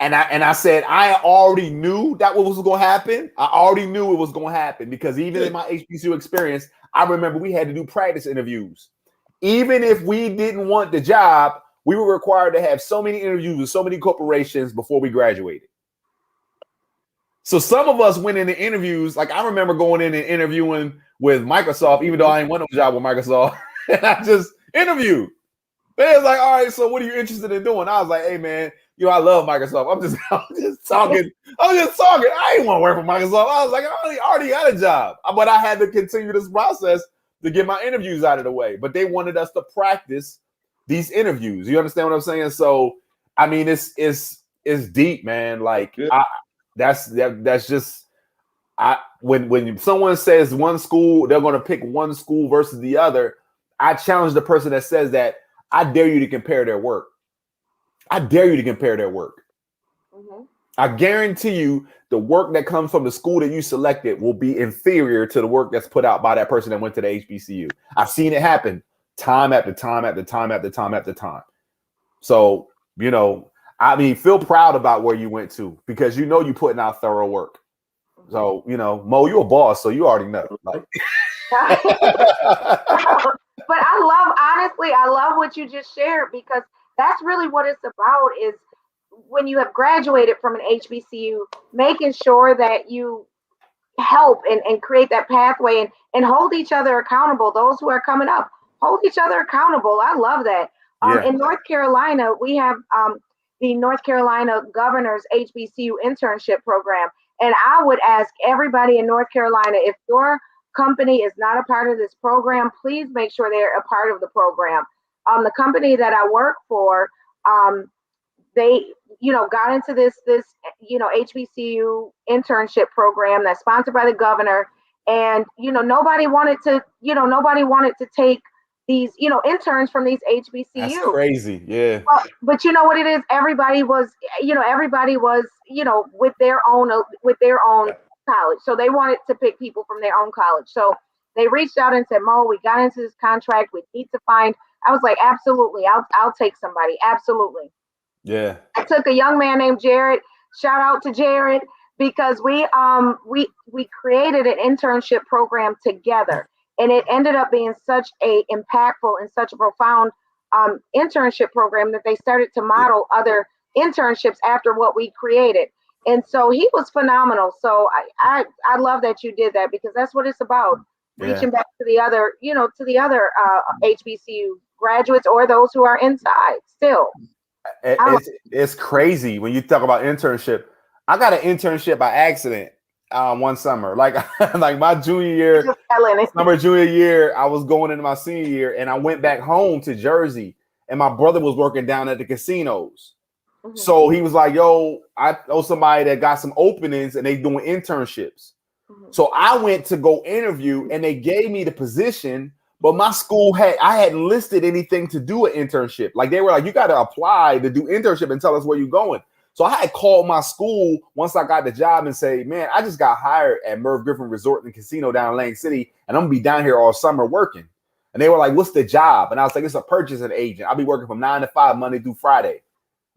And I said, I already knew that what was going to happen. I already knew it was going to happen because even in my HBCU experience, I remember we had to do practice interviews. Even if we didn't want the job, we were required to have so many interviews with so many corporations before we graduated. So some of us went into interviews. Like I remember going in and interviewing with Microsoft, even though I ain't want no job with Microsoft. And I just interviewed. They was like, all right, so what are you interested in doing? I was like, hey man, I love Microsoft. I'm just talking. I ain't want to work for Microsoft. I was like, I already got a job. But I had to continue this process to get my interviews out of the way. But they wanted us to practice these interviews. You understand what I'm saying? So I mean, it's deep, man. Like that's just when someone says one school, they're going to pick one school versus the other. I challenge the person that says that. I dare you to compare their work. I dare you to compare their work. I guarantee you the work that comes from the school that you selected will be inferior to the work that's put out by that person that went to the HBCU. I've seen it happen time after time after time after time after time. So, I mean, feel proud about where you went to because you're putting out thorough work. So, Mo, you're a boss, so you already know. Like. But I love what you just shared because that's really what it's about is when you have graduated from an HBCU, making sure that you help and create that pathway and hold each other accountable. Those who are coming up, hold each other accountable. I love that. In North Carolina, we have the North Carolina Governor's HBCU internship program. And I would ask everybody in North Carolina, if your company is not a part of this program, please make sure they're a part of the program. The company that I work for, they, got into this HBCU internship program that's sponsored by the governor. And, nobody wanted to take these, interns from these HBCUs. That's crazy. Yeah. But you know what it is? Everybody was, with their own college. So they wanted to pick people from their own college. So they reached out and said, Mo, we got into this contract. We need to find. I was like, absolutely. I'll take somebody. Absolutely. Yeah. I took a young man named Jared. Shout out to Jared, because we created an internship program together, and it ended up being such a impactful and such a profound internship program that they started to model other internships after what we created. And so he was phenomenal. So I love that you did that, because that's what it's about. Reaching back to the other, to the other HBCU graduates or those who are inside still. It's crazy when you talk about internship. I got an internship by accident one summer, like my junior year, junior year. I was going into my senior year, and I went back home to Jersey, and my brother was working down at the casinos. Mm-hmm. So he was like, "Yo, I know somebody that got some openings, and they doing internships." Mm-hmm. So I went to go interview, and they gave me the position. But my school I hadn't listed anything to do an internship. Like they were like, you got to apply to do internship and tell us where you're going. So I had called my school once I got the job and say, man, I just got hired at Merv Griffin Resort and Casino down in Lang City, and I'm gonna be down here all summer working. And they were like, what's the job? And I was like, it's a purchasing agent. I'll be working from 9 to 5 Monday through Friday.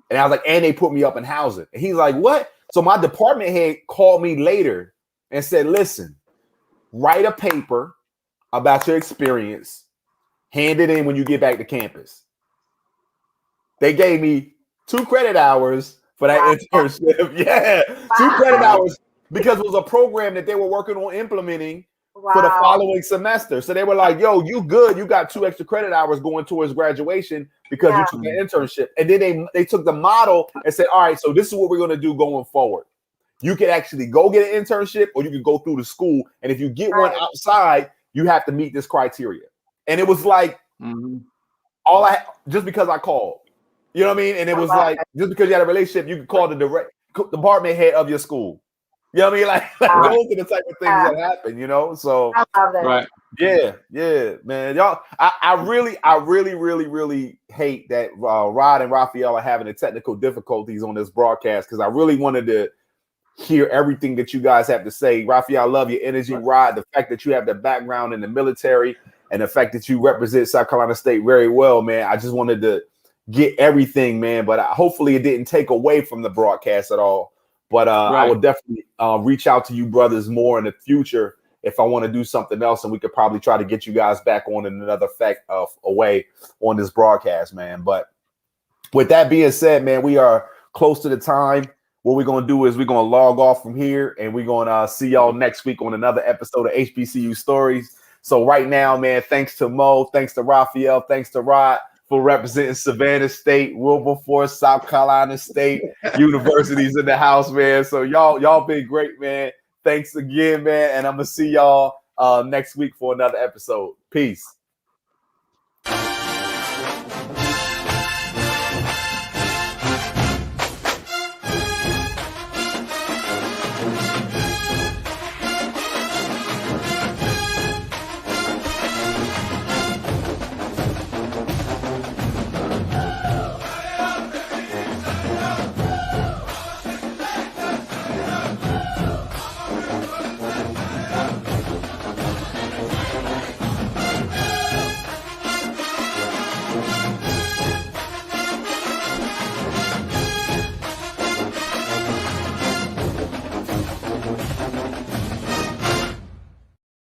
And I was like, and they put me up in housing. And he's like, what? So my department head called me later and said, listen, write a paper about your experience, hand it in when you get back to campus. They gave me 2 credit hours for that internship. Yeah, 2 credit hours, because it was a program that they were working on implementing for the following semester. So they were like, yo, you good. You got 2 extra credit hours going towards graduation because you took an internship. And then they took the model and said, all right, so this is what we're going to do going forward. You can actually go get an internship, or you can go through the school. And if you get one outside, you have to meet this criteria. And it was like, just because I called, you know what I mean? And it was like, just because you had a relationship, you could call the direct department head of your school. You know what I mean? Like those are the type of things that happen, So I love that. Yeah, man. Y'all, I really hate that Rod and Raphael are having the technical difficulties on this broadcast, because I really wanted to hear everything that you guys have to say. Raphael, I love your energy. Rod, the fact that you have the background in the military and the fact that you represent South Carolina State very well, man. I just wanted to get everything, man. But hopefully it didn't take away from the broadcast at all. But I will definitely reach out to you brothers more in the future if I want to do something else, and we could probably try to get you guys back on in another away on this broadcast, man. But with that being said, man, we are close to the time. What we're going to do is we're going to log off from here, and we're going to see y'all next week on another episode of HBCU Stories. So right now, man, thanks to Mo, thanks to Raphael, thanks to Rod for representing Savannah State, Wilberforce, South Carolina State universities in the house, man. So y'all been great, man. Thanks again, man. And I'm going to see y'all next week for another episode. Peace.